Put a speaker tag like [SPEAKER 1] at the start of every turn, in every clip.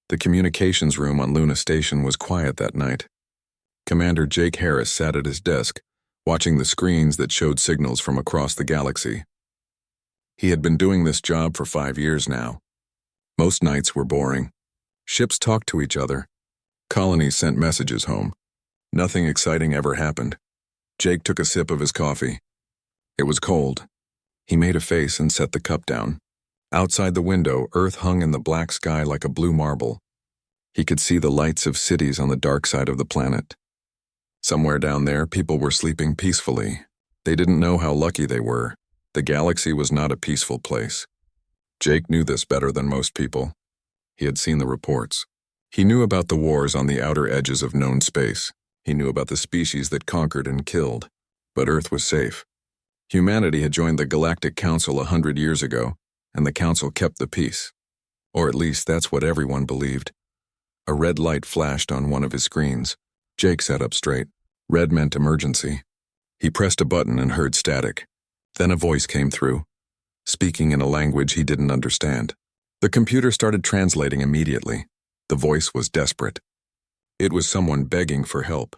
[SPEAKER 1] The communications room on Luna Station was quiet that night. Commander Jake Harris sat at his desk, watching the screens that showed signals from across the galaxy. He had been doing this job for 5 years now. Most nights were boring. Ships talked to each other. Colonies sent messages home. Nothing exciting ever happened. Jake took a sip of his coffee. It was cold. He made a face and set the cup down. Outside the window, Earth hung in the black sky like a blue marble. He could see the lights of cities on the dark side of the planet. Somewhere down there, people were sleeping peacefully. They didn't know how lucky they were. The galaxy was not a peaceful place. Jake knew this better than most people. He had seen the reports. He knew about the wars on the outer edges of known space. He knew about the species that conquered and killed. But Earth was safe. Humanity had joined the Galactic Council 100 years ago, and the Council kept the peace. Or at least that's what everyone believed. A red light flashed on one of his screens. Jake sat up straight. Red meant emergency. He pressed a button and heard static. Then a voice came through, speaking in a language he didn't understand. The computer started translating immediately. The voice was desperate. It was someone begging for help.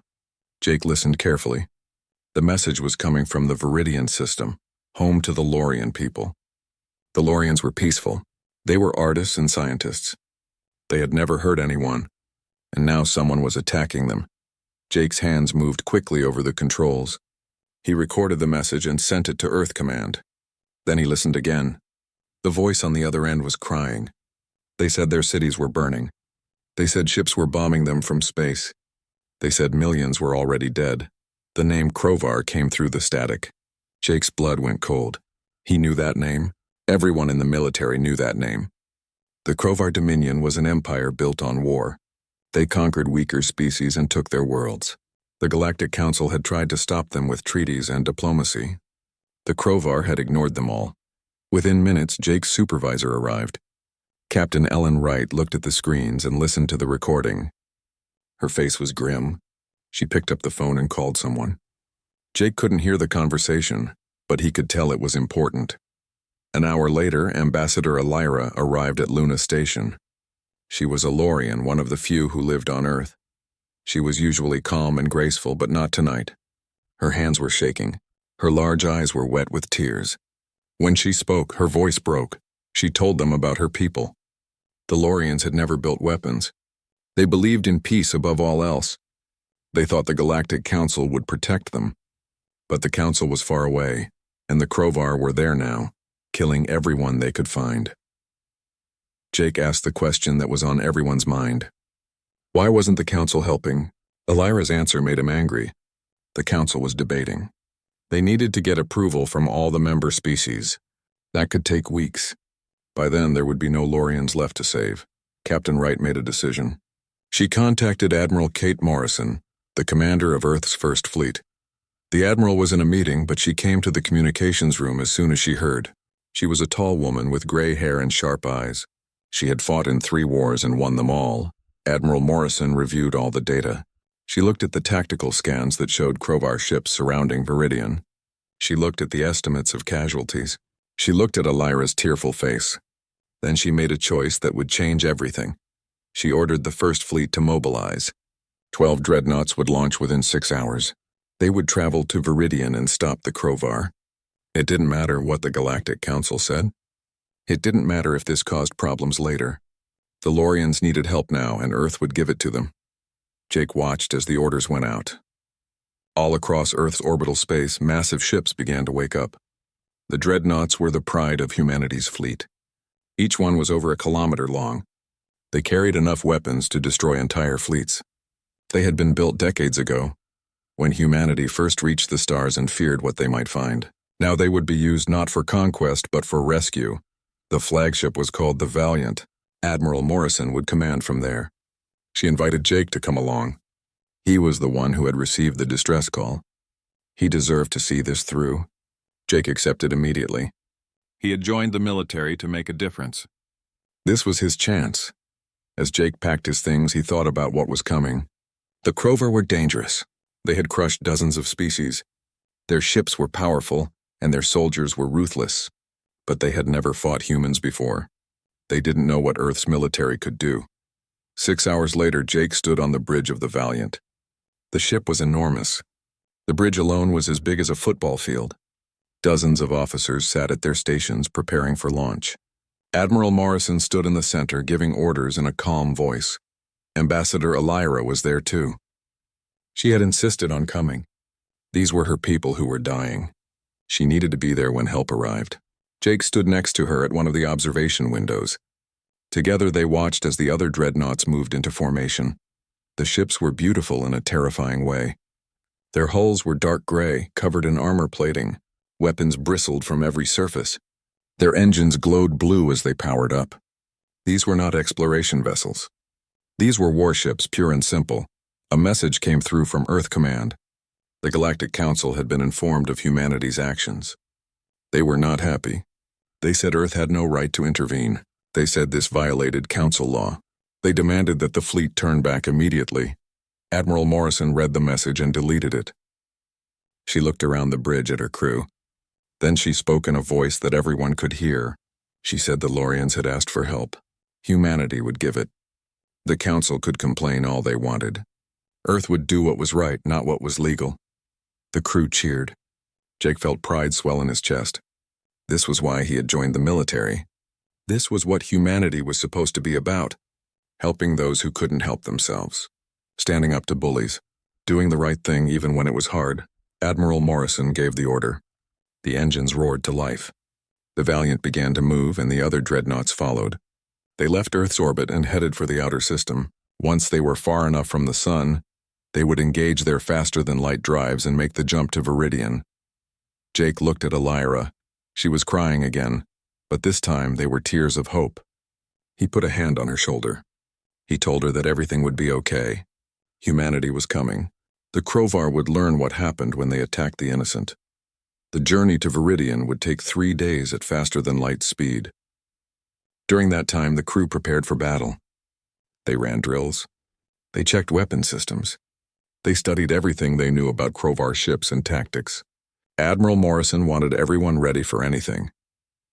[SPEAKER 1] Jake listened carefully. The message was coming from the Viridian system, home to the Lorian people. The Lorians were peaceful. They were artists and scientists. They had never hurt anyone, and now someone was attacking them. Jake's hands moved quickly over the controls. He recorded the message and sent it to Earth Command. Then he listened again. The voice on the other end was crying. They said their cities were burning. They said ships were bombing them from space. They said millions were already dead. The name Krovar came through the static. Jake's blood went cold. He knew that name. Everyone in the military knew that name. The Krovar Dominion was an empire built on war. They conquered weaker species and took their worlds. The Galactic Council had tried to stop them with treaties and diplomacy. The Krovar had ignored them all. Within minutes, Jake's supervisor arrived. Captain Ellen Wright looked at the screens and listened to the recording. Her face was grim. She picked up the phone and called someone. Jake couldn't hear the conversation, but he could tell it was important. An hour later, Ambassador Elira arrived at Luna Station. She was a Lorian, one of the few who lived on Earth. She was usually calm and graceful, but not tonight. Her hands were shaking. Her large eyes were wet with tears. When she spoke, her voice broke. She told them about her people. The Lorians had never built weapons. They believed in peace above all else. They thought the Galactic Council would protect them. But the Council was far away, and the Krovar were there now, killing everyone they could find. Jake asked the question that was on everyone's mind. Why wasn't the Council helping? Elira's answer made him angry. The Council was debating. They needed to get approval from all the member species. That could take weeks. By then, there would be no Lorians left to save. Captain Wright made a decision. She contacted Admiral Kate Morrison, the commander of Earth's First Fleet. The Admiral was in a meeting, but she came to the communications room as soon as she heard. She was a tall woman with gray hair and sharp eyes. She had fought in 3 wars and won them all. Admiral Morrison reviewed all the data. She looked at the tactical scans that showed Krovar ships surrounding Viridian. She looked at the estimates of casualties. She looked at Elira's tearful face. Then she made a choice that would change everything. She ordered the First Fleet to mobilize. 12 dreadnoughts would launch within 6 hours. They would travel to Viridian and stop the Krovar. It didn't matter what the Galactic Council said. It didn't matter if this caused problems later. The Lorians needed help now, and Earth would give it to them. Jake watched as the orders went out. All across Earth's orbital space, massive ships began to wake up. The dreadnoughts were the pride of humanity's fleet. Each one was over 1 kilometer long. They carried enough weapons to destroy entire fleets. They had been built decades ago, when humanity first reached the stars and feared what they might find. Now they would be used not for conquest, but for rescue. The flagship was called the Valiant. Admiral Morrison would command from there. She invited Jake to come along. He was the one who had received the distress call. He deserved to see this through. Jake accepted immediately. He had joined the military to make a difference. This was his chance. As Jake packed his things, he thought about what was coming. The Krovar were dangerous. They had crushed dozens of species. Their ships were powerful, and their soldiers were ruthless. But they had never fought humans before. They didn't know what Earth's military could do. 6 hours later, Jake stood on the bridge of the Valiant. The ship was enormous. The bridge alone was as big as a football field. Dozens of officers sat at their stations preparing for launch. Admiral Morrison stood in the center, giving orders in a calm voice. Ambassador Elira was there too. She had insisted on coming. These were her people who were dying. She needed to be there when help arrived. Jake stood next to her at one of the observation windows. Together they watched as the other dreadnoughts moved into formation. The ships were beautiful in a terrifying way. Their hulls were dark gray, covered in armor plating. Weapons bristled from every surface. Their engines glowed blue as they powered up. These were not exploration vessels. These were warships, pure and simple. A message came through from Earth Command. The Galactic Council had been informed of humanity's actions. They were not happy. They said Earth had no right to intervene. They said this violated Council law. They demanded that the fleet turn back immediately. Admiral Morrison read the message and deleted it. She looked around the bridge at her crew. Then she spoke in a voice that everyone could hear. She said the Lorians had asked for help. Humanity would give it. The Council could complain all they wanted. Earth would do what was right, not what was legal. The crew cheered. Jake felt pride swell in his chest. This was why he had joined the military. This was what humanity was supposed to be about. Helping those who couldn't help themselves. Standing up to bullies. Doing the right thing even when it was hard. Admiral Morrison gave the order. The engines roared to life. The Valiant began to move and the other dreadnoughts followed. They left Earth's orbit and headed for the outer system. Once they were far enough from the sun, they would engage their faster-than-light drives and make the jump to Viridian. Jake looked at Elira. She was crying again, but this time they were tears of hope. He put a hand on her shoulder. He told her that everything would be okay. Humanity was coming. The Krovar would learn what happened when they attacked the innocent. The journey to Viridian would take 3 days at faster-than-light speed. During that time, the crew prepared for battle. They ran drills. They checked weapon systems. They studied everything they knew about Krovar ships and tactics. Admiral Morrison wanted everyone ready for anything.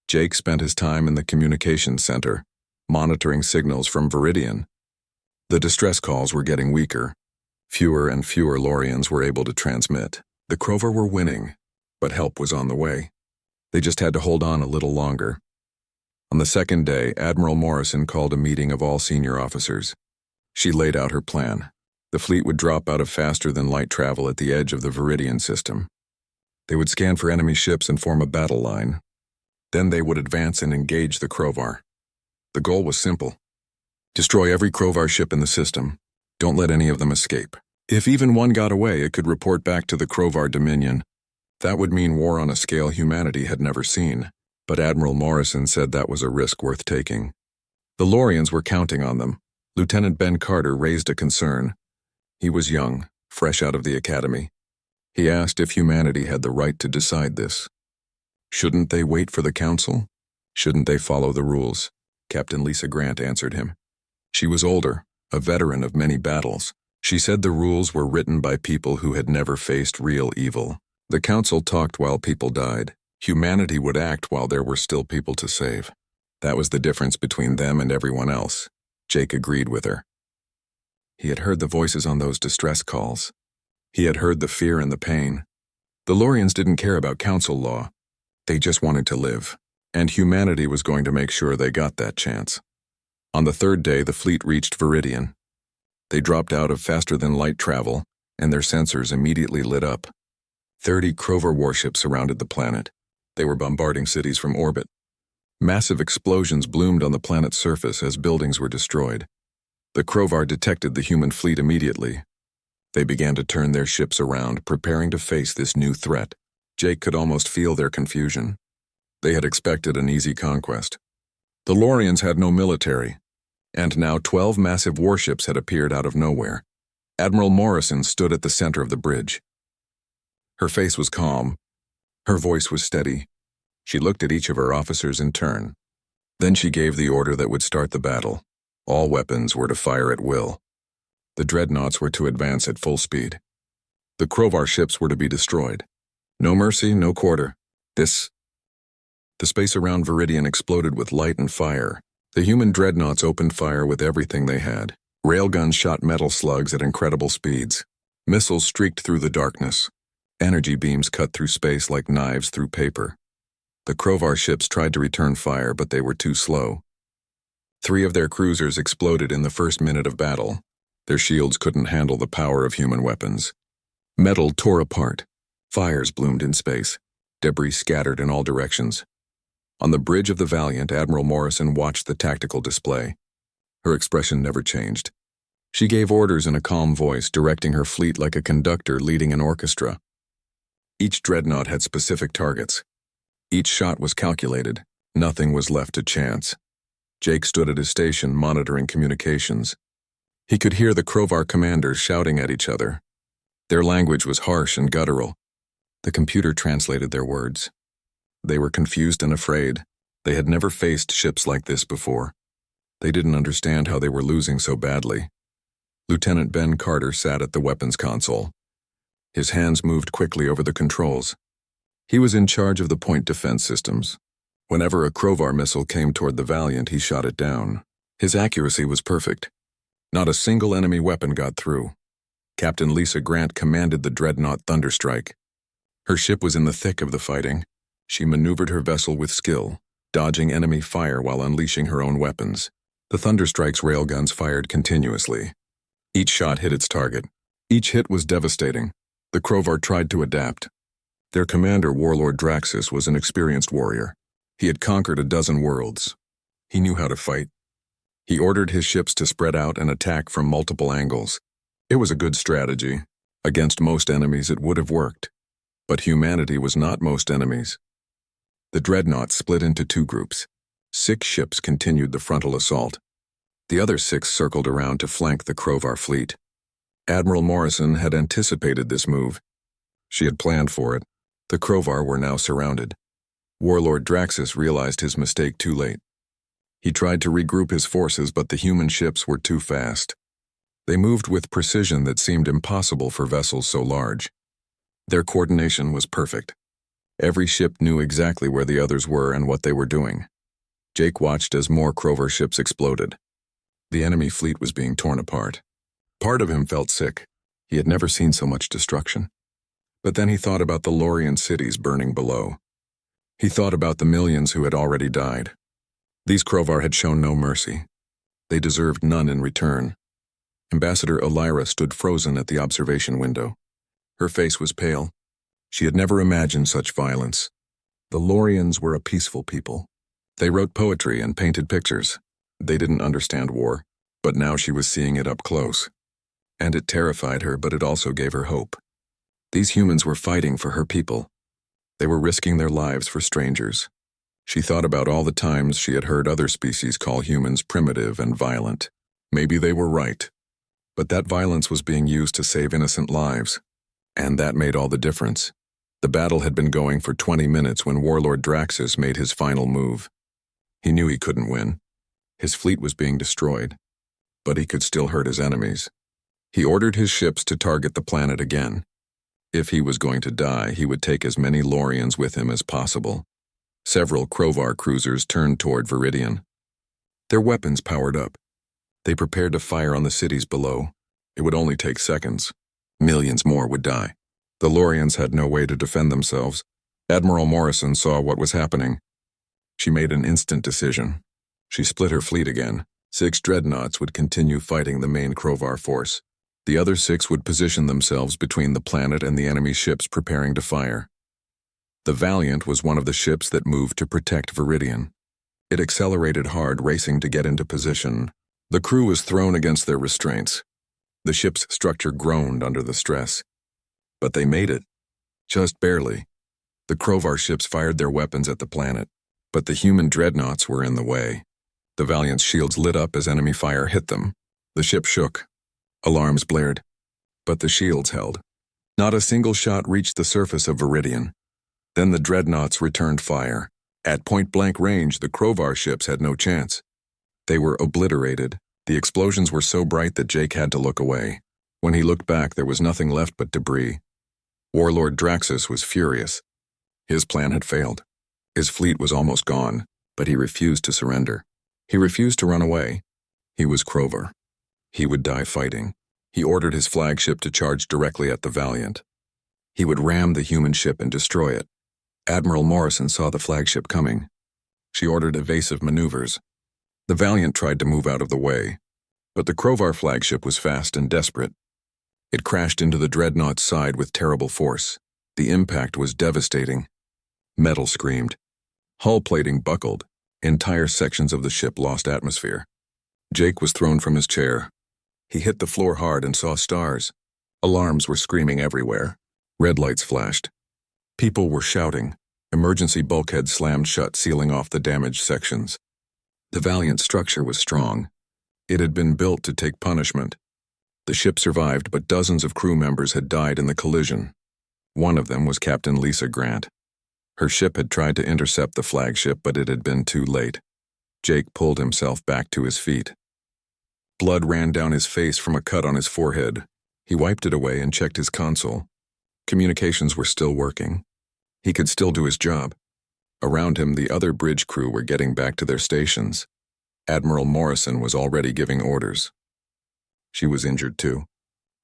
[SPEAKER 1] Jake spent his time in the communications center, monitoring signals from Viridian. The distress calls were getting weaker. Fewer and fewer Lorians were able to transmit. The Krovar were winning, but help was on the way. They just had to hold on a little longer. On the second day, Admiral Morrison called a meeting of all senior officers. She laid out her plan. The fleet would drop out of faster-than-light travel at the edge of the Viridian system. They would scan for enemy ships and form a battle line. Then they would advance and engage the Krovar. The goal was simple. Destroy every Krovar ship in the system. Don't let any of them escape. If even one got away, it could report back to the Krovar Dominion. That would mean war on a scale humanity had never seen. But Admiral Morrison said that was a risk worth taking. The Lorians were counting on them. Lieutenant Ben Carter raised a concern. He was young, fresh out of the academy. He asked if humanity had the right to decide this. Shouldn't they wait for the council? Shouldn't they follow the rules? Captain Lisa Grant answered him. She was older, a veteran of many battles. She said the rules were written by people who had never faced real evil. The council talked while people died. Humanity would act while there were still people to save. That was the difference between them and everyone else. Jake agreed with her. He had heard the voices on those distress calls. He had heard the fear and the pain. The Lorians didn't care about council law. They just wanted to live. And humanity was going to make sure they got that chance. On the third day, the fleet reached Viridian. They dropped out of faster-than-light travel, and their sensors immediately lit up. 30 Krovar warships surrounded the planet. They were bombarding cities from orbit. Massive explosions bloomed on the planet's surface as buildings were destroyed. The Krovar detected the human fleet immediately. They began to turn their ships around, preparing to face this new threat. Jake could almost feel their confusion. They had expected an easy conquest. The Lorians had no military, and now 12 massive warships had appeared out of nowhere. Admiral Morrison stood at the center of the bridge. Her face was calm. Her voice was steady. She looked at each of her officers in turn. Then she gave the order that would start the battle. All weapons were to fire at will. The dreadnoughts were to advance at full speed. The Krovar ships were to be destroyed. No mercy, no quarter. The space around Viridian exploded with light and fire. The human dreadnoughts opened fire with everything they had. Railguns shot metal slugs at incredible speeds. Missiles streaked through the darkness. Energy beams cut through space like knives through paper. The Krovar ships tried to return fire, but they were too slow. 3 of their cruisers exploded in the first minute of battle. Their shields couldn't handle the power of human weapons. Metal tore apart. Fires bloomed in space. Debris scattered in all directions. On the bridge of the Valiant, Admiral Morrison watched the tactical display. Her expression never changed. She gave orders in a calm voice, directing her fleet like a conductor leading an orchestra. Each dreadnought had specific targets. Each shot was calculated. Nothing was left to chance. Jake stood at his station, monitoring communications. He could hear the Krovar commanders shouting at each other. Their language was harsh and guttural. The computer translated their words. They were confused and afraid. They had never faced ships like this before. They didn't understand how they were losing so badly. Lieutenant Ben Carter sat at the weapons console. His hands moved quickly over the controls. He was in charge of the point defense systems. Whenever a Krovar missile came toward the Valiant, he shot it down. His accuracy was perfect. Not a single enemy weapon got through. Captain Lisa Grant commanded the Dreadnought Thunderstrike. Her ship was in the thick of the fighting. She maneuvered her vessel with skill, dodging enemy fire while unleashing her own weapons. The Thunderstrike's railguns fired continuously. Each shot hit its target. Each hit was devastating. The Krovar tried to adapt. Their commander, Warlord Draxus, was an experienced warrior. He had conquered a dozen worlds. He knew how to fight. He ordered his ships to spread out and attack from multiple angles. It was a good strategy. Against most enemies, it would have worked. But humanity was not most enemies. The Dreadnoughts split into 2 groups. 6 ships continued the frontal assault. The other 6 circled around to flank the Krovar fleet. Admiral Morrison had anticipated this move. She had planned for it. The Krovar were now surrounded. Warlord Draxus realized his mistake too late. He tried to regroup his forces, but the human ships were too fast. They moved with precision that seemed impossible for vessels so large. Their coordination was perfect. Every ship knew exactly where the others were and what they were doing. Jake watched as more Krovar ships exploded. The enemy fleet was being torn apart. Part of him felt sick. He had never seen so much destruction. But then he thought about the Lorien cities burning below. He thought about the millions who had already died. These Krovar had shown no mercy. They deserved none in return. Ambassador Elira stood frozen at the observation window. Her face was pale. She had never imagined such violence. The Loriens were a peaceful people. They wrote poetry and painted pictures. They didn't understand war, but now she was seeing it up close. And it terrified her, but it also gave her hope. These humans were fighting for her people. They were risking their lives for strangers. She thought about all the times she had heard other species call humans primitive and violent. Maybe they were right. But that violence was being used to save innocent lives. And that made all the difference. The battle had been going for 20 minutes when Warlord Draxus made his final move. He knew he couldn't win. His fleet was being destroyed. But he could still hurt his enemies. He ordered his ships to target the planet again. If he was going to die, he would take as many Loriens with him as possible. Several Krovar cruisers turned toward Viridian. Their weapons powered up. They prepared to fire on the cities below. It would only take seconds. Millions more would die. The Loriens had no way to defend themselves. Admiral Morrison saw what was happening. She made an instant decision. She split her fleet again. 6 dreadnoughts would continue fighting the main Krovar force. The other 6 would position themselves between the planet and the enemy ships preparing to fire. The Valiant was one of the ships that moved to protect Viridian. It accelerated hard, racing to get into position. The crew was thrown against their restraints. The ship's structure groaned under the stress. But they made it. Just barely. The Krovar ships fired their weapons at the planet, but the human dreadnoughts were in the way. The Valiant's shields lit up as enemy fire hit them. The ship shook. Alarms blared. But the shields held. Not a single shot reached the surface of Viridian. Then the dreadnoughts returned fire. At point-blank range, the Krovar ships had no chance. They were obliterated. The explosions were so bright that Jake had to look away. When he looked back, there was nothing left but debris. Warlord Draxus was furious. His plan had failed. His fleet was almost gone, but he refused to surrender. He refused to run away. He was Krovar. He would die fighting. He ordered his flagship to charge directly at the Valiant. He would ram the human ship and destroy it. Admiral Morrison saw the flagship coming. She ordered evasive maneuvers. The Valiant tried to move out of the way, but the Crovar flagship was fast and desperate. It crashed into the Dreadnought's side with terrible force. The impact was devastating. Metal screamed. Hull plating buckled. Entire sections of the ship lost atmosphere. Jake was thrown from his chair. He hit the floor hard and saw stars. Alarms were screaming everywhere. Red lights flashed. People were shouting. Emergency bulkheads slammed shut, sealing off the damaged sections. The Valiant structure was strong. It had been built to take punishment. The ship survived, but dozens of crew members had died in the collision. One of them was Captain Lisa Grant. Her ship had tried to intercept the flagship, but it had been too late. Jake pulled himself back to his feet. Blood ran down his face from a cut on his forehead. He wiped it away and checked his console. Communications were still working. He could still do his job. Around him, the other bridge crew were getting back to their stations. Admiral Morrison was already giving orders. She was injured too.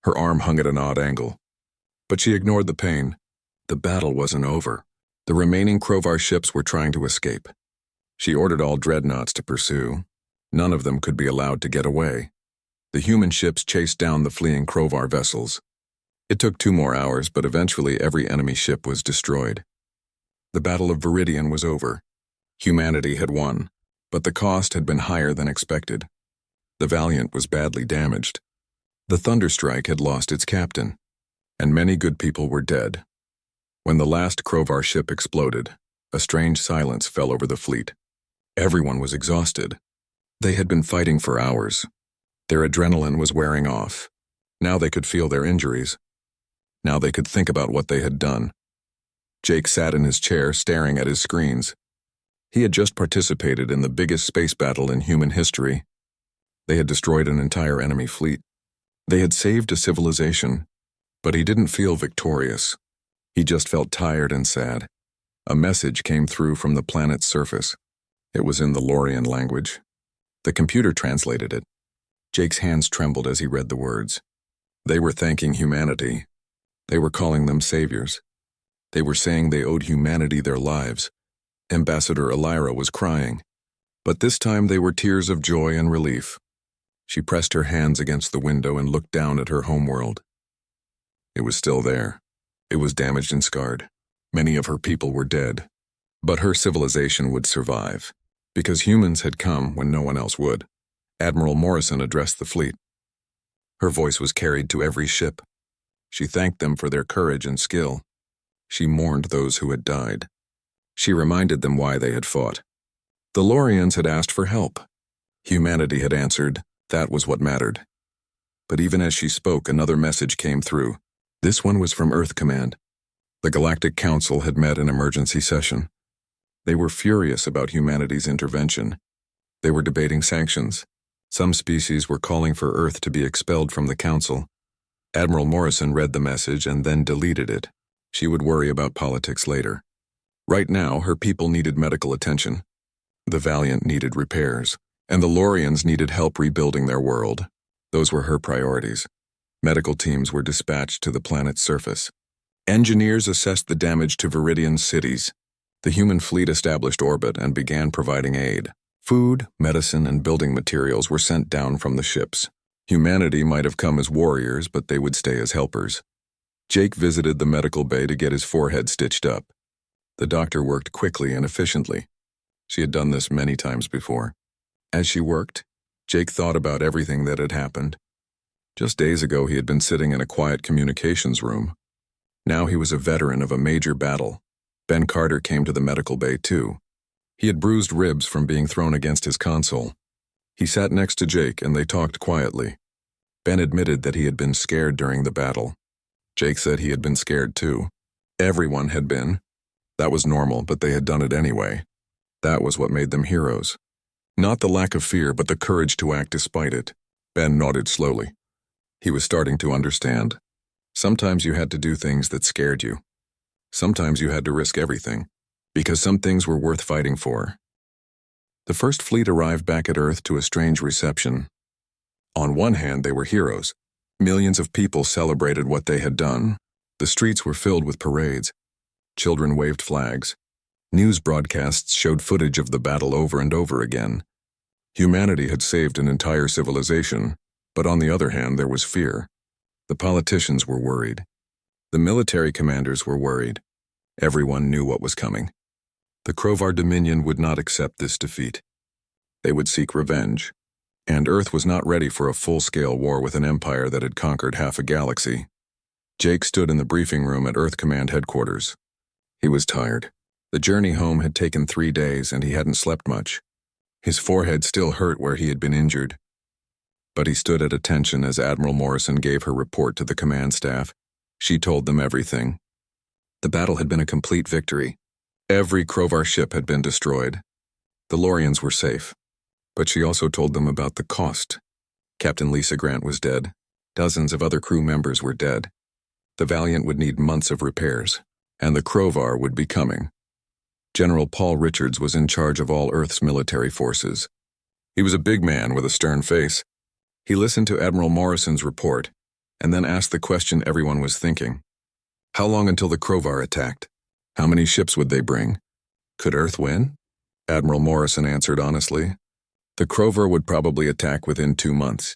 [SPEAKER 1] Her arm hung at an odd angle. But she ignored the pain. The battle wasn't over. The remaining Crovar ships were trying to escape. She ordered all Dreadnoughts to pursue. None of them could be allowed to get away. The human ships chased down the fleeing Crovar vessels. It took 2 more hours, but eventually every enemy ship was destroyed. The Battle of Viridian was over. Humanity had won, but the cost had been higher than expected. The Valiant was badly damaged. The Thunderstrike had lost its captain, and many good people were dead. When the last Crovar ship exploded, a strange silence fell over the fleet. Everyone was exhausted. They had been fighting for hours. Their adrenaline was wearing off. Now they could feel their injuries. Now they could think about what they had done. Jake sat in his chair, staring at his screens. He had just participated in the biggest space battle in human history. They had destroyed an entire enemy fleet. They had saved a civilization, but he didn't feel victorious. He just felt tired and sad. A message came through from the planet's surface. It was in the Lorian language. The computer translated it. Jake's hands trembled as he read the words. They were thanking humanity. They were calling them saviors. They were saying they owed humanity their lives. Ambassador Elira was crying, but this time they were tears of joy and relief. She pressed her hands against the window and looked down at her homeworld. It was still there. It was damaged and scarred. Many of her people were dead. But her civilization would survive, because humans had come when no one else would. Admiral Morrison addressed the fleet. Her voice was carried to every ship. She thanked them for their courage and skill. She mourned those who had died. She reminded them why they had fought. The Lorians had asked for help. Humanity had answered. That was what mattered. But even as she spoke, another message came through. This one was from Earth Command. The Galactic Council had met in emergency session. They were furious about humanity's intervention. They were debating sanctions. Some species were calling for Earth to be expelled from the Council. Admiral Morrison read the message and then deleted it. She would worry about politics later. Right now, her people needed medical attention. The Valiant needed repairs, and the Lorians needed help rebuilding their world. Those were her priorities. Medical teams were dispatched to the planet's surface. Engineers assessed the damage to Viridian cities. The human fleet established orbit and began providing aid. Food, medicine, and building materials were sent down from the ships. Humanity might have come as warriors, but they would stay as helpers. Jake visited the medical bay to get his forehead stitched up. The doctor worked quickly and efficiently. She had done this many times before. As she worked, Jake thought about everything that had happened. Just days ago, he had been sitting in a quiet communications room. Now he was a veteran of a major battle. Ben Carter came to the medical bay too. He had bruised ribs from being thrown against his console. He sat next to Jake and they talked quietly. Ben admitted that he had been scared during the battle. Jake said he had been scared too. Everyone had been. That was normal, but they had done it anyway. That was what made them heroes. Not the lack of fear, but the courage to act despite it. Ben nodded slowly. He was starting to understand. Sometimes you had to do things that scared you. Sometimes you had to risk everything, because some things were worth fighting for. The first fleet arrived back at Earth to a strange reception. On one hand, they were heroes. Millions of people celebrated what they had done. The streets were filled with parades. Children waved flags. News broadcasts showed footage of the battle over and over again. Humanity had saved an entire civilization, but on the other hand, there was fear. The politicians were worried. The military commanders were worried. Everyone knew what was coming. The Krovar Dominion would not accept this defeat. They would seek revenge, and Earth was not ready for a full-scale war with an empire that had conquered half a galaxy. Jake stood in the briefing room at Earth Command headquarters. He was tired. The journey home had taken 3 days, and he hadn't slept much. His forehead still hurt where he had been injured. But he stood at attention as Admiral Morrison gave her report to the command staff. She told them everything. The battle had been a complete victory. Every Krovar ship had been destroyed. The Lorians were safe. But she also told them about the cost. Captain Lisa Grant was dead. Dozens of other crew members were dead. The Valiant would need months of repairs, and the Krovar would be coming. General Paul Richards was in charge of all Earth's military forces. He was a big man with a stern face. He listened to Admiral Morrison's report, and then asked the question everyone was thinking. How long until the Krovar attacked? How many ships would they bring? Could Earth win? Admiral Morrison answered honestly. The Krovar would probably attack within 2 months.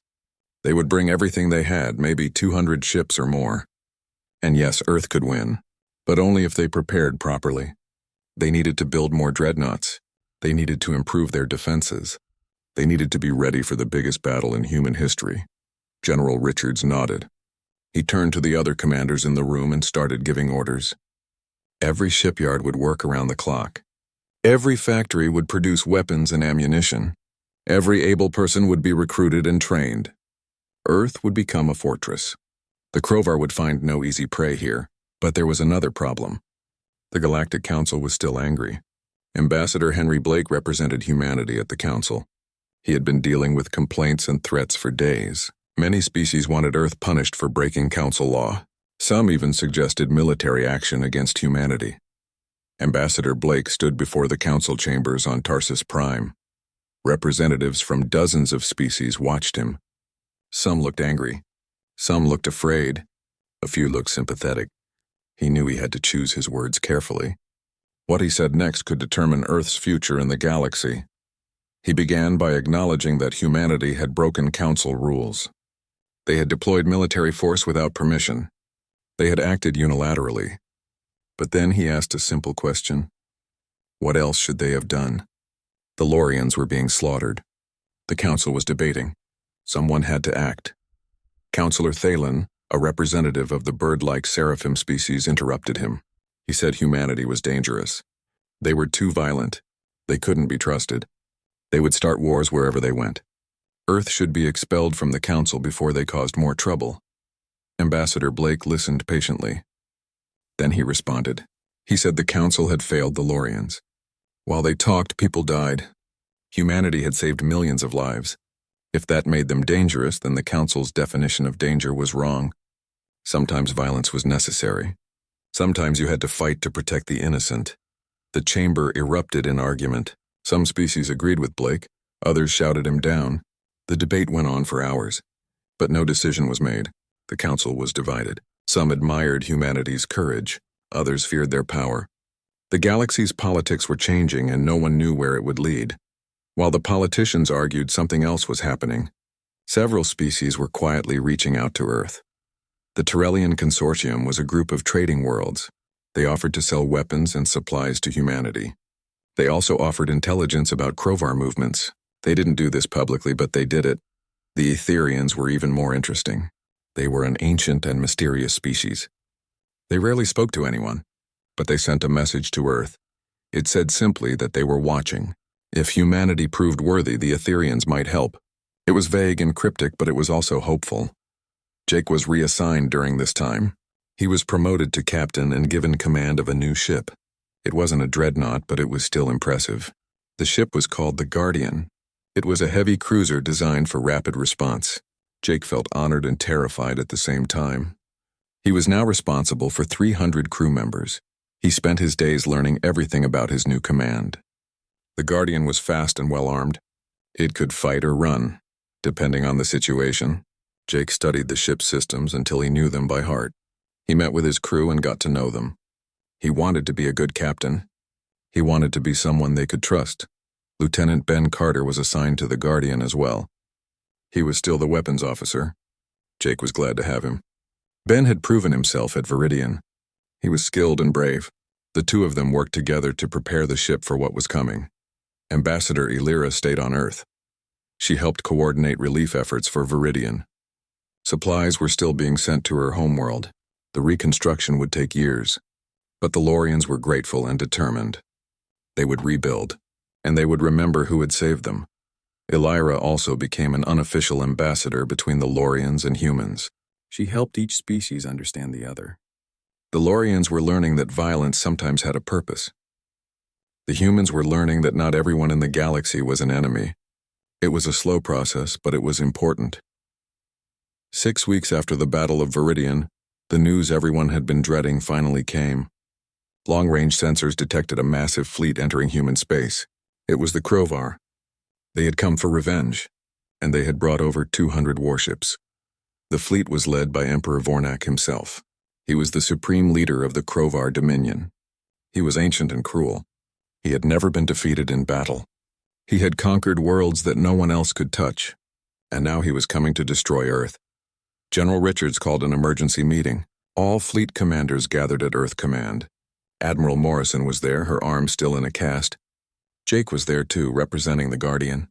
[SPEAKER 1] They would bring everything they had, maybe 200 ships or more. And yes, Earth could win, but only if they prepared properly. They needed to build more dreadnoughts. They needed to improve their defenses. They needed to be ready for the biggest battle in human history. General Richards nodded. He turned to the other commanders in the room and started giving orders. Every shipyard would work around the clock. Every factory would produce weapons and ammunition. Every able person would be recruited and trained. Earth would become a fortress. The Krovar would find no easy prey here, but there was another problem. The Galactic Council was still angry. Ambassador Henry Blake represented humanity at the council. He had been dealing with complaints and threats for days. Many species wanted Earth punished for breaking council law. Some even suggested military action against humanity. Ambassador Blake stood before the council chambers on Tarsus Prime. Representatives from dozens of species watched him. Some looked angry. Some looked afraid. A few looked sympathetic. He knew he had to choose his words carefully. What he said next could determine Earth's future in the galaxy. He began by acknowledging that humanity had broken council rules. They had deployed military force without permission. They had acted unilaterally. But then he asked a simple question. What else should they have done? The Lorians were being slaughtered. The council was debating. Someone had to act. Councillor Thalen, a representative of the bird-like seraphim species, interrupted him. He said humanity was dangerous. They were too violent. They couldn't be trusted. They would start wars wherever they went. Earth should be expelled from the council before they caused more trouble. Ambassador Blake listened patiently. Then he responded. He said the council had failed the Lorians. While they talked, people died. Humanity had saved millions of lives. If that made them dangerous, then the council's definition of danger was wrong. Sometimes violence was necessary. Sometimes you had to fight to protect the innocent. The chamber erupted in argument. Some species agreed with Blake, others shouted him down. The debate went on for hours, but no decision was made. The council was divided. Some admired humanity's courage, others feared their power. The galaxy's politics were changing and no one knew where it would lead. While the politicians argued, something else was happening. Several species were quietly reaching out to Earth. The Tyrellian Consortium was a group of trading worlds. They offered to sell weapons and supplies to humanity. They also offered intelligence about Krovar movements. They didn't do this publicly, but they did it. The Etherians were even more interesting. They were an ancient and mysterious species. They rarely spoke to anyone, but they sent a message to Earth. It said simply that they were watching. If humanity proved worthy, the Etherians might help. It was vague and cryptic, but it was also hopeful. Jake was reassigned during this time. He was promoted to captain and given command of a new ship. It wasn't a dreadnought, but it was still impressive. The ship was called the Guardian. It was a heavy cruiser designed for rapid response. Jake felt honored and terrified at the same time. He was now responsible for 300 crew members. He spent his days learning everything about his new command. The Guardian was fast and well armed. It could fight or run. depending on the situation. Jake studied the ship's systems until he knew them by heart. He met with his crew and got to know them. He wanted to be a good captain. He wanted to be someone they could trust. Lieutenant Ben Carter was assigned to the Guardian as well. He was still the weapons officer. Jake was glad to have him. Ben had proven himself at Viridian. He was skilled and brave. The two of them worked together to prepare the ship for what was coming. Ambassador Elira stayed on Earth. She helped coordinate relief efforts for Viridian. Supplies were still being sent to her homeworld. The reconstruction would take years. But the Lorians were grateful and determined. They would rebuild, and they would remember who had saved them. Elira also became an unofficial ambassador between the Lorians and humans. She helped each species understand the other. The Lorians were learning that violence sometimes had a purpose. The humans were learning that not everyone in the galaxy was an enemy. It was a slow process, but it was important. 6 weeks after the Battle of Viridian, the news everyone had been dreading finally came. Long-range sensors detected a massive fleet entering human space. It was the Krovar. They had come for revenge, and they had brought over 200 warships. The fleet was led by Emperor Vornak himself. He was the supreme leader of the Krovar Dominion. He was ancient and cruel. He had never been defeated in battle. He had conquered worlds that no one else could touch, and now he was coming to destroy Earth. General Richards called an emergency meeting. All fleet commanders gathered at Earth Command. Admiral Morrison was there, her arm still in a cast. Jake was there too, representing the Guardian.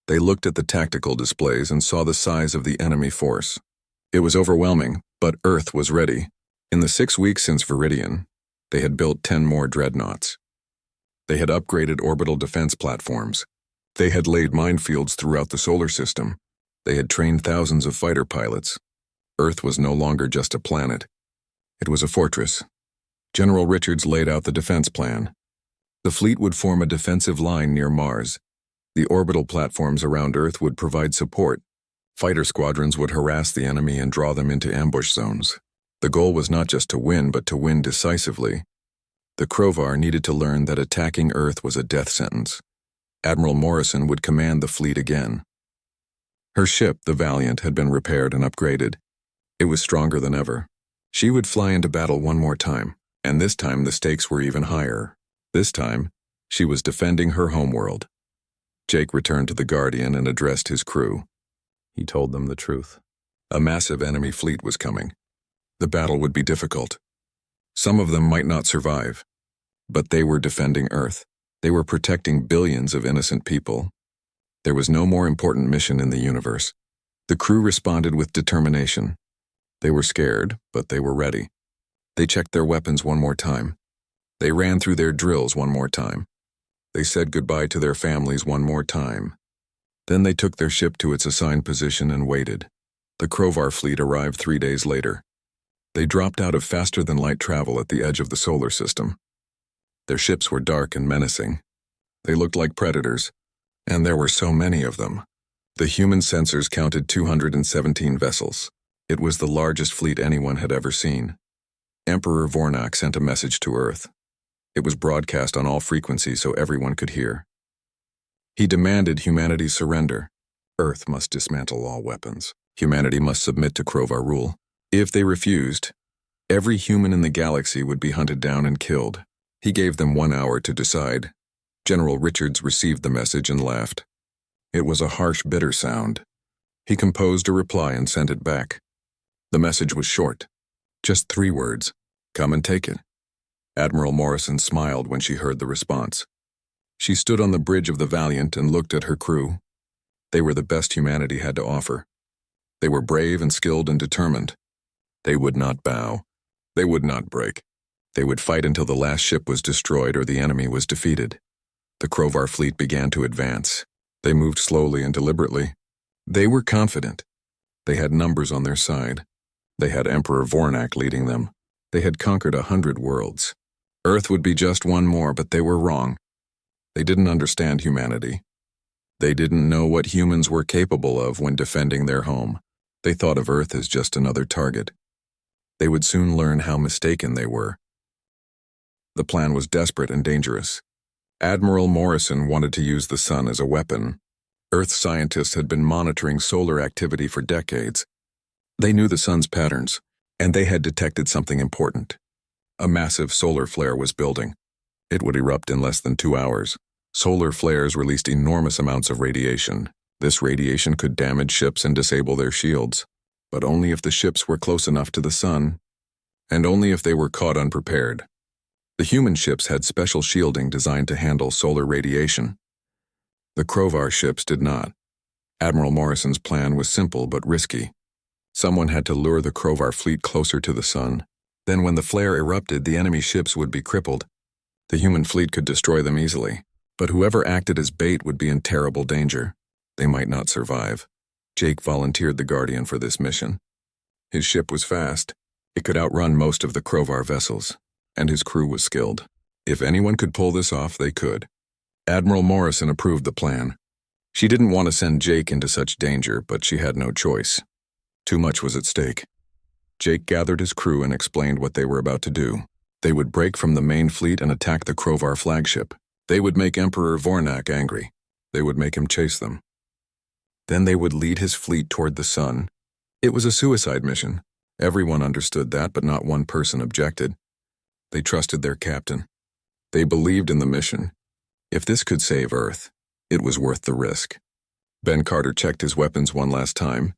[SPEAKER 1] They looked at the tactical displays and saw the size of the enemy force. It was overwhelming, but Earth was ready. In the 6 weeks since Viridian, they had built 10 more Dreadnoughts. They had upgraded orbital defense platforms. They had laid minefields throughout the solar system. They had trained thousands of fighter pilots. Earth was no longer just a planet. It was a fortress. General Richards laid out the defense plan. The fleet would form a defensive line near Mars. The orbital platforms around Earth would provide support. Fighter squadrons would harass the enemy and draw them into ambush zones. The goal was not just to win, but to win decisively. The Krovar needed to learn that attacking Earth was a death sentence. Admiral Morrison would command the fleet again. Her ship, the Valiant, had been repaired and upgraded. It was stronger than ever. She would fly into battle one more time, and this time the stakes were even higher. This time, she was defending her homeworld. Jake returned to the Guardian and addressed his crew. He told them the truth. A massive enemy fleet was coming. The battle would be difficult. Some of them might not survive, but they were defending Earth. They were protecting billions of innocent people. There was no more important mission in the universe. The crew responded with determination. They were scared, but they were ready. They checked their weapons one more time. They ran through their drills one more time. They said goodbye to their families one more time. Then they took their ship to its assigned position and waited. The Krovar fleet arrived 3 days later. They dropped out of faster-than-light travel at the edge of the solar system. Their ships were dark and menacing. They looked like predators, and there were so many of them. The human sensors counted 217 vessels. It was the largest fleet anyone had ever seen. Emperor Vornak sent a message to Earth. It was broadcast on all frequencies so everyone could hear. He demanded humanity's surrender. Earth must dismantle all weapons. Humanity must submit to Krovar rule. If they refused, every human in the galaxy would be hunted down and killed. He gave them 1 hour to decide. General Richards received the message and laughed. It was a harsh, bitter sound. He composed a reply and sent it back. The message was short. Just 3 words. Come and take it. Admiral Morrison smiled when she heard the response. She stood on the bridge of the Valiant and looked at her crew. They were the best humanity had to offer. They were brave and skilled and determined. They would not bow. They would not break. They would fight until the last ship was destroyed or the enemy was defeated. The Krovar fleet began to advance. They moved slowly and deliberately. They were confident. They had numbers on their side. They had Emperor Vornak leading them. They had conquered 100 worlds. Earth would be just one more, but they were wrong. They didn't understand humanity. They didn't know what humans were capable of when defending their home. They thought of Earth as just another target. They would soon learn how mistaken they were. The plan was desperate and dangerous. Admiral Morrison wanted to use the sun as a weapon. Earth scientists had been monitoring solar activity for decades. They knew the sun's patterns, and they had detected something important. A massive solar flare was building. It would erupt in less than 2 hours. Solar flares released enormous amounts of radiation. This radiation could damage ships and disable their shields, but only if the ships were close enough to the sun, and only if they were caught unprepared. The human ships had special shielding designed to handle solar radiation. The Crovar ships did not. Admiral Morrison's plan was simple but risky. Someone had to lure the Crovar fleet closer to the sun. Then when the flare erupted, the enemy ships would be crippled. The human fleet could destroy them easily, but whoever acted as bait would be in terrible danger. They might not survive. Jake volunteered the Guardian for this mission. His ship was fast. It could outrun most of the Crovar vessels, and his crew was skilled. If anyone could pull this off, they could. Admiral Morrison approved the plan. She didn't want to send Jake into such danger, but she had no choice. Too much was at stake. Jake gathered his crew and explained what they were about to do. They would break from the main fleet and attack the Crovar flagship. They would make Emperor Vornak angry. They would make him chase them. Then they would lead his fleet toward the sun. It was a suicide mission. Everyone understood that, but not one person objected. They trusted their captain. They believed in the mission. If this could save Earth, it was worth the risk. Ben Carter checked his weapons one last time.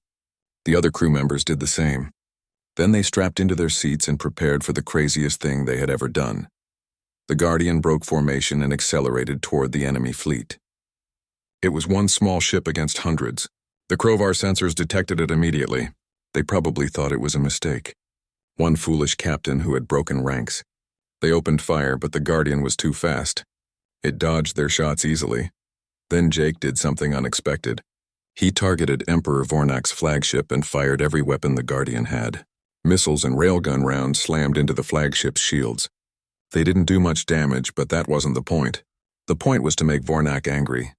[SPEAKER 1] The other crew members did the same. Then they strapped into their seats and prepared for the craziest thing they had ever done. The Guardian broke formation and accelerated toward the enemy fleet. It was one small ship against hundreds. The Crovar sensors detected it immediately. They probably thought it was a mistake. One foolish captain who had broken ranks. They opened fire, but the Guardian was too fast. It dodged their shots easily. Then Jake did something unexpected. He targeted Emperor Vornak's flagship and fired every weapon the Guardian had. Missiles and railgun rounds slammed into the flagship's shields. They didn't do much damage, but that wasn't the point. The point was to make Vornak angry.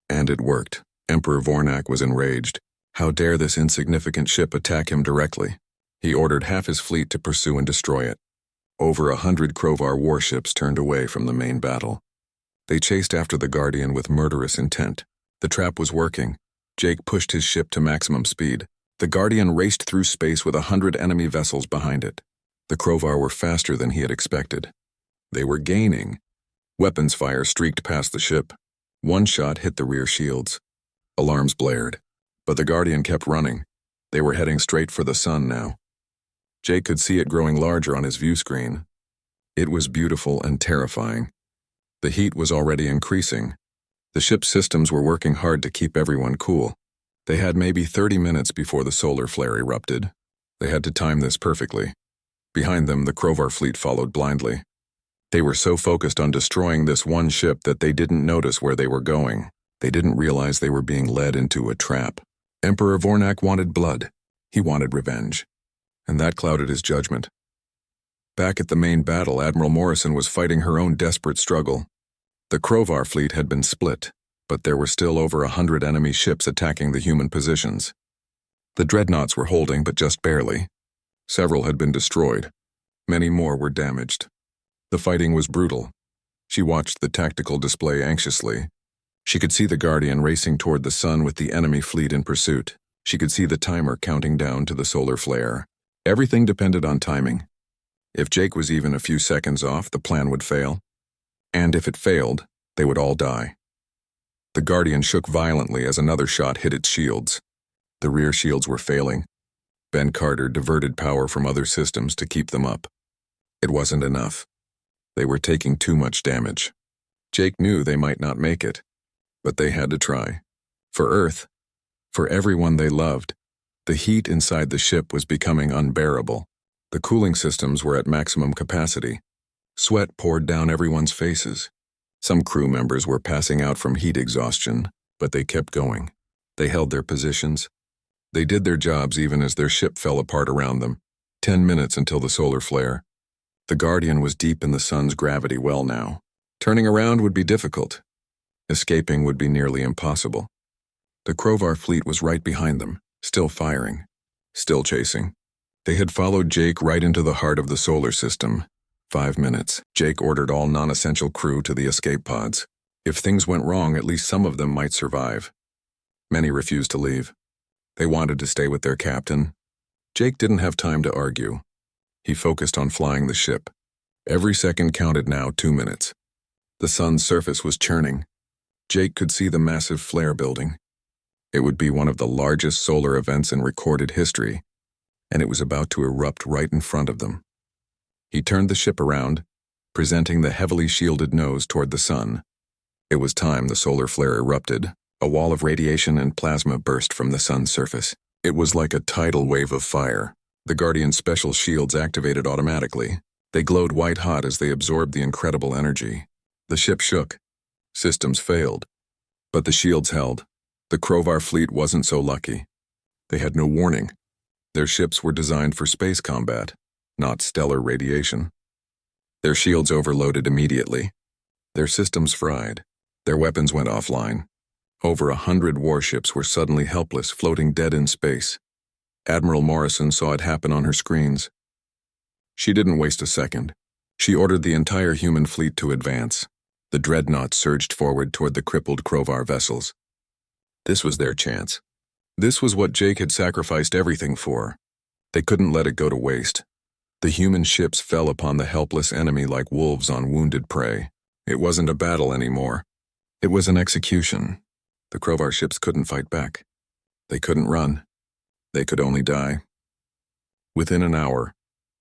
[SPEAKER 1] And it worked. Emperor Vornak was enraged. How dare this insignificant ship attack him directly? He ordered half his fleet to pursue and destroy it. Over 100 Crovar warships turned away from the main battle. They chased after the Guardian with murderous intent. The trap was working. Jake pushed his ship to maximum speed. The Guardian raced through space with 100 enemy vessels behind it. The Crovar were faster than he had expected. They were gaining. Weapons fire streaked past the ship. One shot hit the rear shields. Alarms blared. But the Guardian kept running. They were heading straight for the sun now. Jake could see it growing larger on his view screen. It was beautiful and terrifying. The heat was already increasing. The ship's systems were working hard to keep everyone cool. They had maybe 30 minutes before the solar flare erupted. They had to time this perfectly. Behind them, the Crovar fleet followed blindly. They were so focused on destroying this one ship that they didn't notice where they were going. They didn't realize they were being led into a trap. Emperor Vornak wanted blood. He wanted revenge. And that clouded his judgment. Back at the main battle, Admiral Morrison was fighting her own desperate struggle. The Crovar fleet had been split, but there were still over 100 enemy ships attacking the human positions. The Dreadnoughts were holding, but just barely. Several had been destroyed. Many more were damaged. The fighting was brutal. She watched the tactical display anxiously. She could see the Guardian racing toward the sun with the enemy fleet in pursuit. She could see the timer counting down to the solar flare. Everything depended on timing. If Jake was even a few seconds off, the plan would fail. And if it failed, they would all die. The Guardian shook violently as another shot hit its shields. The rear shields were failing. Ben Carter diverted power from other systems to keep them up. It wasn't enough. They were taking too much damage. Jake knew they might not make it, but they had to try. For Earth, for everyone they loved, the heat inside the ship was becoming unbearable. The cooling systems were at maximum capacity. Sweat poured down everyone's faces. Some crew members were passing out from heat exhaustion, but they kept going. They held their positions. They did their jobs even as their ship fell apart around them. 10 minutes until the solar flare. The Guardian was deep in the sun's gravity well now. Turning around would be difficult. Escaping would be nearly impossible. The Crovar fleet was right behind them, still firing, still chasing. They had followed Jake right into the heart of the solar system. 5 minutes. Jake ordered all non-essential crew to the escape pods. If things went wrong, at least some of them might survive. Many refused to leave. They wanted to stay with their captain. Jake didn't have time to argue. He focused on flying the ship. Every second counted now, 2 minutes. The sun's surface was churning. Jake could see the massive flare building. It would be one of the largest solar events in recorded history, and it was about to erupt right in front of them. He turned the ship around, presenting the heavily shielded nose toward the sun. It was time the solar flare erupted. A wall of radiation and plasma burst from the sun's surface. It was like a tidal wave of fire. The Guardian's special shields activated automatically. They glowed white-hot as they absorbed the incredible energy. The ship shook. Systems failed. But the shields held. The Krovar fleet wasn't so lucky. They had no warning. Their ships were designed for space combat, not stellar radiation. Their shields overloaded immediately. Their systems fried. Their weapons went offline. Over 100 warships were suddenly helpless, floating dead in space. Admiral Morrison saw it happen on her screens. She didn't waste a second. She ordered the entire human fleet to advance. The Dreadnoughts surged forward toward the crippled Krovar vessels. This was their chance. This was what Jake had sacrificed everything for. They couldn't let it go to waste. The human ships fell upon the helpless enemy like wolves on wounded prey. It wasn't a battle anymore. It was an execution. The Krovar ships couldn't fight back. They couldn't run. They could only die. Within an hour,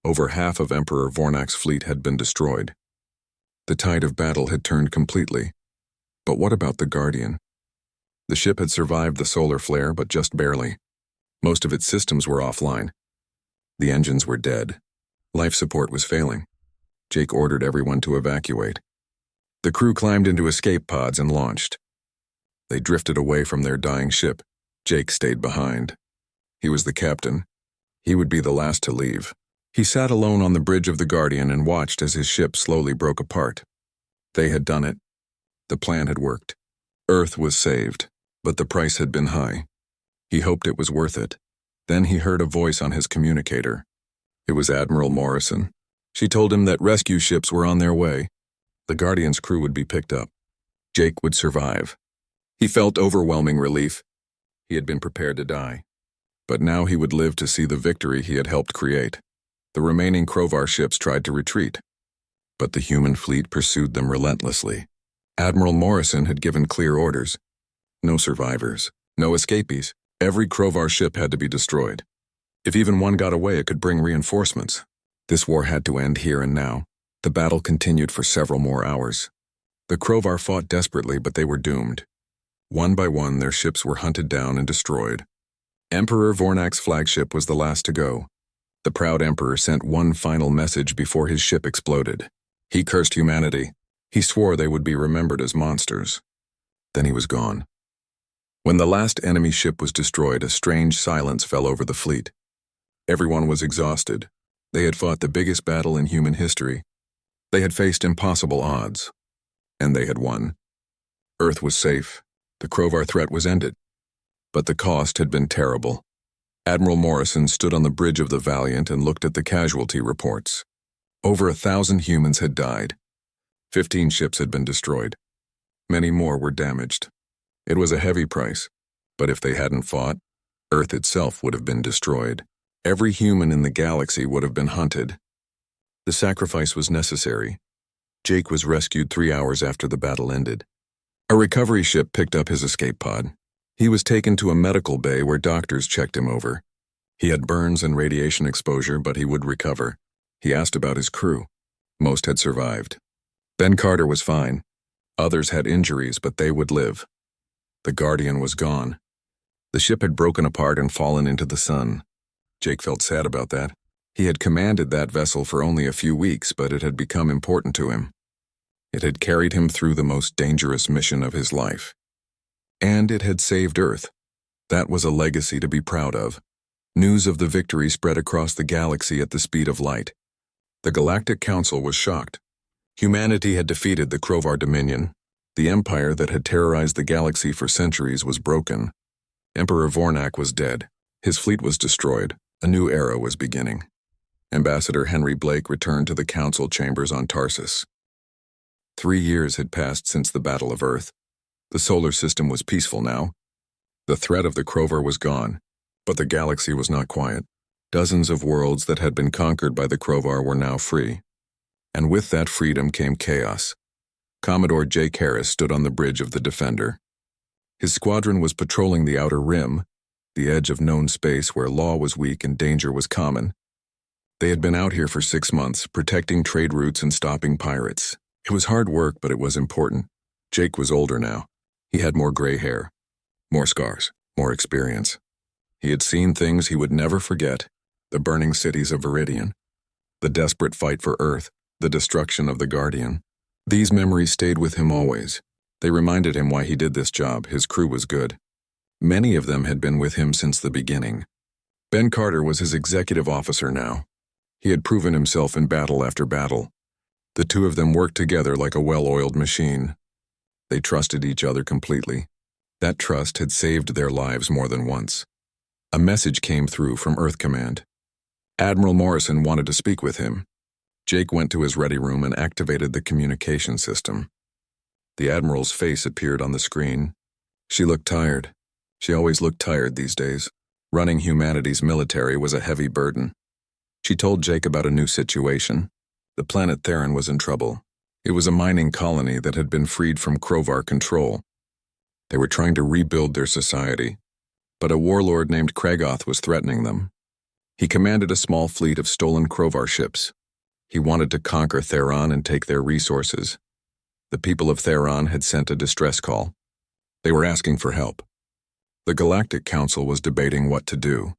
[SPEAKER 1] over half of Emperor Vornak's fleet had been destroyed. The tide of battle had turned completely. But what about the Guardian? The ship had survived the solar flare, but just barely. Most of its systems were offline. The engines were dead. Life support was failing. Jake ordered everyone to evacuate. The crew climbed into escape pods and launched. They drifted away from their dying ship. Jake stayed behind. He was the captain. He would be the last to leave. He sat alone on the bridge of the Guardian and watched as his ship slowly broke apart. They had done it. The plan had worked. Earth was saved, but the price had been high. He hoped it was worth it. Then he heard a voice on his communicator. It was Admiral Morrison. She told him that rescue ships were on their way. The Guardian's crew would be picked up. Jake would survive. He felt overwhelming relief. He had been prepared to die. But now he would live to see the victory he had helped create. The remaining Krovar ships tried to retreat, but the human fleet pursued them relentlessly. Admiral Morrison had given clear orders. No survivors, no escapees. Every Krovar ship had to be destroyed. If even one got away, it could bring reinforcements. This war had to end here and now. The battle continued for several more hours. The Krovar fought desperately, but they were doomed. One by one, their ships were hunted down and destroyed. Emperor Vornak's flagship was the last to go. The proud emperor sent one final message before his ship exploded. He cursed humanity. He swore they would be remembered as monsters. Then he was gone. When the last enemy ship was destroyed, a strange silence fell over the fleet. Everyone was exhausted. They had fought the biggest battle in human history. They had faced impossible odds. And they had won. Earth was safe. The Krovar threat was ended. But the cost had been terrible. Admiral Morrison stood on the bridge of the Valiant and looked at the casualty reports. Over 1,000 humans had died. 15 ships had been destroyed. Many more were damaged. It was a heavy price, but if they hadn't fought, Earth itself would have been destroyed. Every human in the galaxy would have been hunted. The sacrifice was necessary. Jake was rescued 3 hours after the battle ended. A recovery ship picked up his escape pod. He was taken to a medical bay where doctors checked him over. He had burns and radiation exposure, but he would recover. He asked about his crew. Most had survived. Ben Carter was fine. Others had injuries, but they would live. The Guardian was gone. The ship had broken apart and fallen into the sun. Jake felt sad about that. He had commanded that vessel for only a few weeks, but it had become important to him. It had carried him through the most dangerous mission of his life. And it had saved Earth. That was a legacy to be proud of. News of the victory spread across the galaxy at the speed of light. The Galactic Council was shocked. Humanity had defeated the Krovar Dominion. The empire that had terrorized the galaxy for centuries was broken. Emperor Vornak was dead. His fleet was destroyed. A new era was beginning. Ambassador Henry Blake returned to the council chambers on Tarsus. 3 years had passed since the Battle of Earth. The solar system was peaceful now. The threat of the Crovar was gone, but the galaxy was not quiet. Dozens of worlds that had been conquered by the Crovar were now free. And with that freedom came chaos. Commodore Jake Harris stood on the bridge of the Defender. His squadron was patrolling the outer rim, the edge of known space where law was weak and danger was common. They had been out here for 6 months, protecting trade routes and stopping pirates. It was hard work, but it was important. Jake was older now. He had more gray hair, more scars, more experience. He had seen things he would never forget: the burning cities of Viridian, the desperate fight for Earth, the destruction of the Guardian. These memories stayed with him always. They reminded him why he did this job. His crew was good. Many of them had been with him since the beginning. Ben Carter was his executive officer now. He had proven himself in battle after battle. The two of them worked together like a well-oiled machine. They trusted each other completely. That trust had saved their lives more than once. A message came through from Earth Command. Admiral Morrison wanted to speak with him. Jake went to his ready room and activated the communication system. The Admiral's face appeared on the screen. She looked tired. She always looked tired these days. Running humanity's military was a heavy burden. She told Jake about a new situation. The planet Theron was in trouble. It was a mining colony that had been freed from Crovar control. They were trying to rebuild their society, but a warlord named Kragoth was threatening them. He commanded a small fleet of stolen Crovar ships. He wanted to conquer Theron and take their resources. The people of Theron had sent a distress call. They were asking for help. The Galactic Council was debating what to do.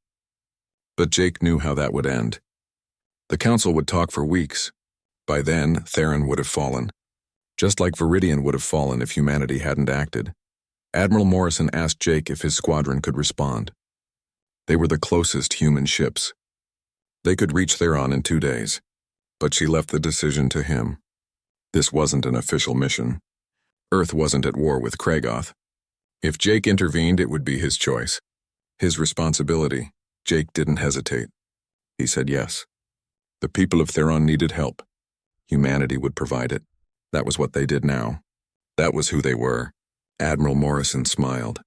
[SPEAKER 1] But Jake knew how that would end. The Council would talk for weeks. By then, Theron would have fallen, just like Viridian would have fallen if humanity hadn't acted. Admiral Morrison asked Jake if his squadron could respond. They were the closest human ships. They could reach Theron in 2 days, but she left the decision to him. This wasn't an official mission. Earth wasn't at war with Kragoth. If Jake intervened, it would be his choice. His responsibility. Jake didn't hesitate. He said yes. The people of Theron needed help. Humanity would provide it. That was what they did now. That was who they were. Admiral Morrison smiled.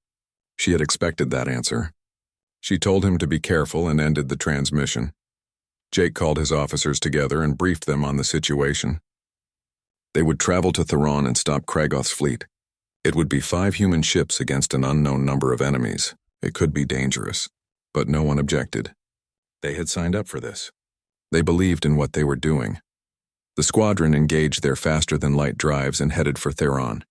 [SPEAKER 1] She had expected that answer. She told him to be careful and ended the transmission. Jake called his officers together and briefed them on the situation. They would travel to Theron and stop Kragoth's fleet. It would be 5 human ships against an unknown number of enemies. It could be dangerous, but no one objected. They had signed up for this. They believed in what they were doing. The squadron engaged their faster-than-light drives and headed for Theron.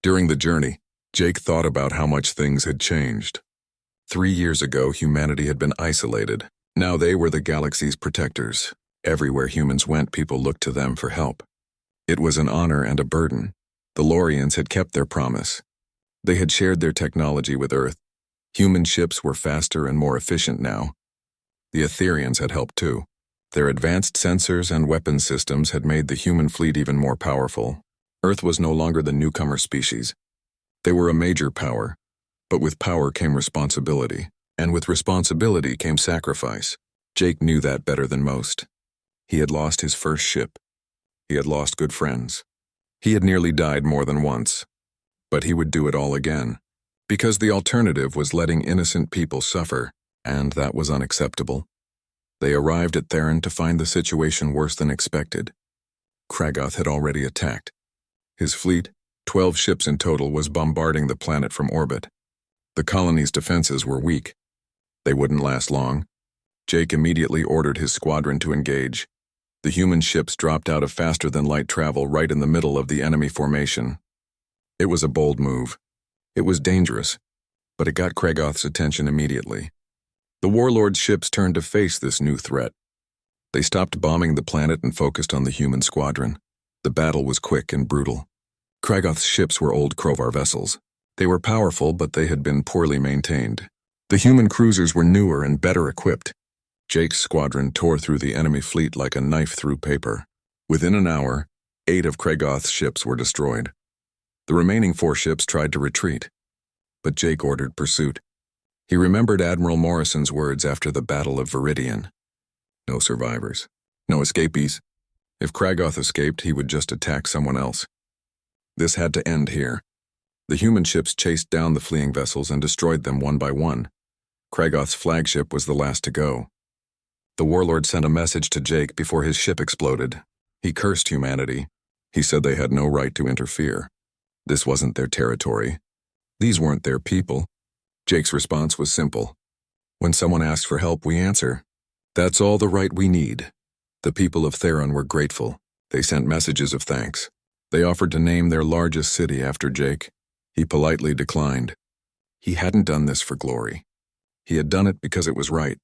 [SPEAKER 1] During the journey, Jake thought about how much things had changed. 3 years ago, humanity had been isolated. Now they were the galaxy's protectors. Everywhere humans went, people looked to them for help. It was an honor and a burden. The Lorians had kept their promise. They had shared their technology with Earth. Human ships were faster and more efficient now. The Etherians had helped too. Their advanced sensors and weapons systems had made the human fleet even more powerful. Earth was no longer the newcomer species. They were a major power, but with power came responsibility, and with responsibility came sacrifice. Jake knew that better than most. He had lost his first ship. He had lost good friends. He had nearly died more than once. But he would do it all again, because the alternative was letting innocent people suffer, and that was unacceptable. They arrived at Theron to find the situation worse than expected. Kragoth had already attacked. His fleet, 12 ships in total, was bombarding the planet from orbit. The colony's defenses were weak. They wouldn't last long. Jake immediately ordered his squadron to engage. The human ships dropped out of faster-than-light travel right in the middle of the enemy formation. It was a bold move. It was dangerous, but it got Kragoth's attention immediately. The warlord's ships turned to face this new threat. They stopped bombing the planet and focused on the human squadron. The battle was quick and brutal. Kragoth's ships were old Crovar vessels. They were powerful, but they had been poorly maintained. The human cruisers were newer and better equipped. Jake's squadron tore through the enemy fleet like a knife through paper. Within an hour, 8 of Kragoth's ships were destroyed. The remaining 4 ships tried to retreat, but Jake ordered pursuit. He remembered Admiral Morrison's words after the Battle of Viridian. No survivors. No escapees. If Kragoth escaped, he would just attack someone else. This had to end here. The human ships chased down the fleeing vessels and destroyed them one by one. Kragoth's flagship was the last to go. The warlord sent a message to Jake before his ship exploded. He cursed humanity. He said they had no right to interfere. This wasn't their territory. These weren't their people. Jake's response was simple. When someone asks for help, we answer. That's all the right we need. The people of Theron were grateful. They sent messages of thanks. They offered to name their largest city after Jake. He politely declined. He hadn't done this for glory. He had done it because it was right.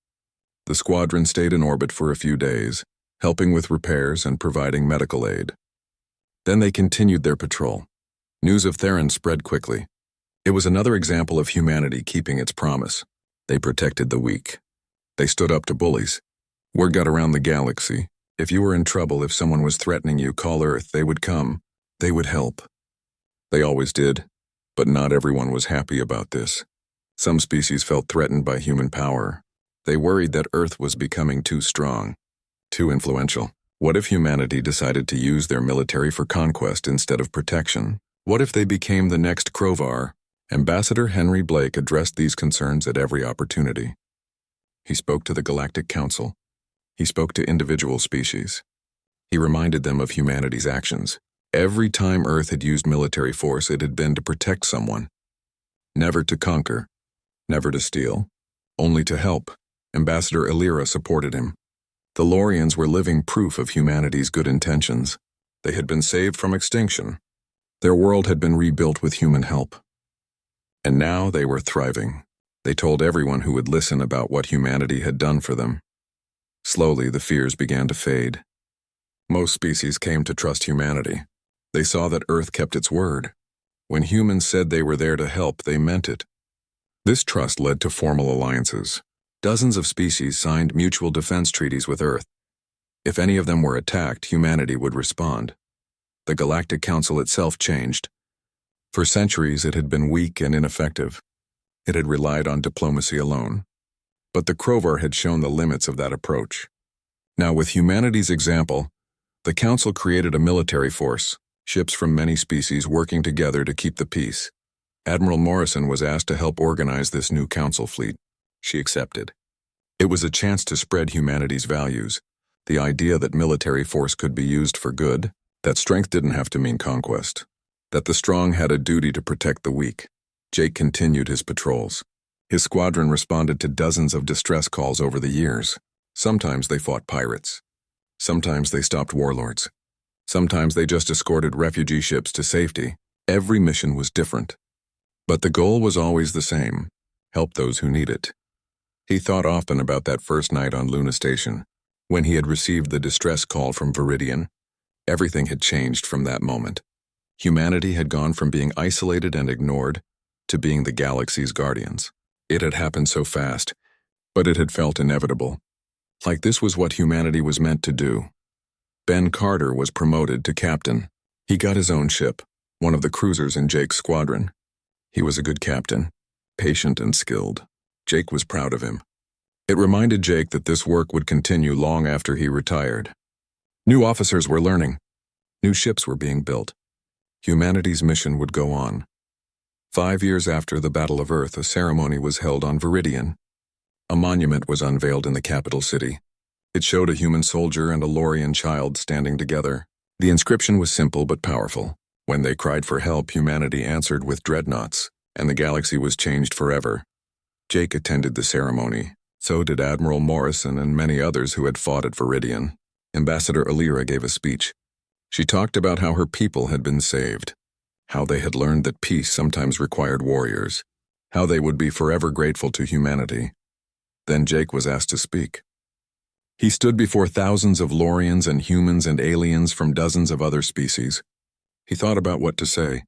[SPEAKER 1] The squadron stayed in orbit for a few days, helping with repairs and providing medical aid. Then they continued their patrol. News of Theron spread quickly. It was another example of humanity keeping its promise. They protected the weak. They stood up to bullies. Word got around the galaxy. If you were in trouble, if someone was threatening you, call Earth. They would come. They would help. They always did, but not everyone was happy about this. Some species felt threatened by human power. They worried that Earth was becoming too strong, too influential. What if humanity decided to use their military for conquest instead of protection? What if they became the next Krovar? Ambassador Henry Blake addressed these concerns at every opportunity. He spoke to the Galactic Council. He spoke to individual species. He reminded them of humanity's actions. Every time Earth had used military force, it had been to protect someone. Never to conquer, never to steal, only to help. Ambassador Illyra supported him. The Lorians were living proof of humanity's good intentions. They had been saved from extinction. Their world had been rebuilt with human help. And now they were thriving. They told everyone who would listen about what humanity had done for them. Slowly, the fears began to fade. Most species came to trust humanity. They saw that Earth kept its word. When humans said they were there to help, they meant it. This trust led to formal alliances. Dozens of species signed mutual defense treaties with Earth. If any of them were attacked, humanity would respond. The Galactic Council itself changed. For centuries, it had been weak and ineffective. It had relied on diplomacy alone. But the Krovar had shown the limits of that approach. Now, with humanity's example, the Council created a military force, ships from many species working together to keep the peace. Admiral Morrison was asked to help organize this new Council fleet. She accepted. It was a chance to spread humanity's values, the idea that military force could be used for good, that strength didn't have to mean conquest, that the strong had a duty to protect the weak. Jake continued his patrols. His squadron responded to dozens of distress calls over the years. Sometimes they fought pirates. Sometimes they stopped warlords. Sometimes they just escorted refugee ships to safety. Every mission was different. But the goal was always the same: help those who need it. He thought often about that first night on Luna Station, when he had received the distress call from Viridian. Everything had changed from that moment. Humanity had gone from being isolated and ignored to being the galaxy's guardians. It had happened so fast, but it had felt inevitable. Like this was what humanity was meant to do. Ben Carter was promoted to captain. He got his own ship, one of the cruisers in Jake's squadron. He was a good captain, patient and skilled. Jake was proud of him. It reminded Jake that this work would continue long after he retired. New officers were learning. New ships were being built. Humanity's mission would go on. 5 years after the Battle of Earth, a ceremony was held on Viridian. A monument was unveiled in the capital city. It showed a human soldier and a Lorian child standing together. The inscription was simple but powerful. When they cried for help, humanity answered with Dreadnoughts, and the galaxy was changed forever. Jake attended the ceremony. So did Admiral Morrison and many others who had fought at Viridian. Ambassador Illyra gave a speech. She talked about how her people had been saved, how they had learned that peace sometimes required warriors, how they would be forever grateful to humanity. Then Jake was asked to speak. He stood before thousands of Lorians and humans and aliens from dozens of other species. He thought about what to say,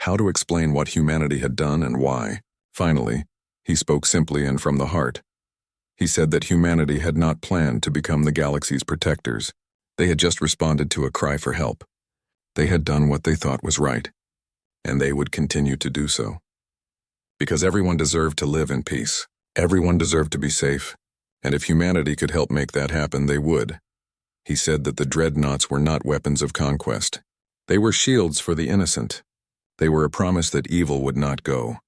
[SPEAKER 1] how to explain what humanity had done and why. Finally, he spoke simply and from the heart. He said that humanity had not planned to become the galaxy's protectors. They had just responded to a cry for help. They had done what they thought was right, and they would continue to do so. Because everyone deserved to live in peace. Everyone deserved to be safe, and if humanity could help make that happen, they would. He said that the Dreadnoughts were not weapons of conquest. They were shields for the innocent. They were a promise that evil would not go.